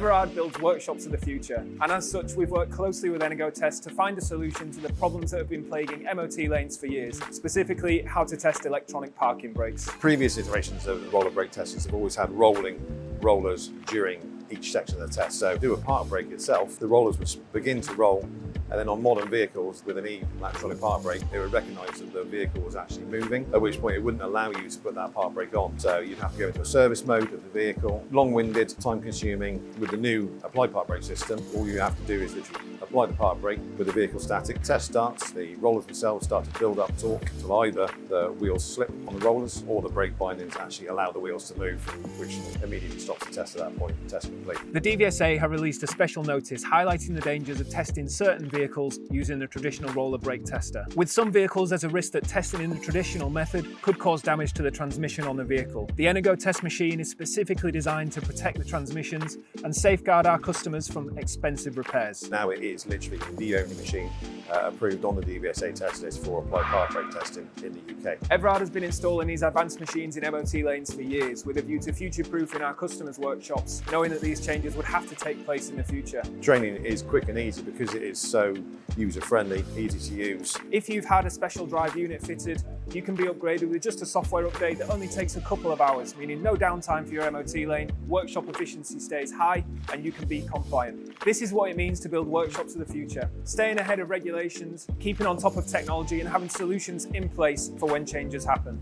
Everard builds workshops of the future, and as such, we've worked closely with Energotest to find a solution to the problems that have been plaguing MOT lanes for years, specifically how to test electronic parking brakes. Previous iterations of roller brake testers have always had rolling rollers during each section of the test. So to do a park brake itself, the rollers would begin to roll, and then on modern vehicles with an electronic park brake, they would recognise that the vehicle was actually moving, at which point it wouldn't allow you to put that park brake on. So you'd have to go into a service mode of the vehicle, long-winded, time-consuming. With the new applied park brake system, all you have to do is literally apply the park brake with the vehicle static. Test starts, the rollers themselves start to build up torque until either the wheels slip on the rollers or the brake bindings actually allow the wheels to move, which immediately stops the test at that point. Test complete. The DVSA have released a special notice highlighting the dangers of testing certain vehicles using the traditional roller brake tester. With some vehicles, there's a risk that testing in the traditional method could cause damage to the transmission on the vehicle. The Energotest machine is specifically designed to protect the transmissions and safeguard our customers from expensive repairs. Now it is literally the only machine approved on the DVSA test list for applied park brake testing in the UK. Everard has been installing these advanced machines in MOT lanes for years with a view to future-proofing our customers' workshops, knowing that these changes would have to take place in the future. Training is quick and easy because it is so user-friendly, easy to use. If you've had a special drive unit fitted, you can be upgraded with just a software update that only takes a couple of hours, meaning no downtime for your MOT lane, workshop efficiency stays high, and you can be compliant. This is what it means to build workshops of the future, staying ahead of regulations, keeping on top of technology, and having solutions in place for when changes happen.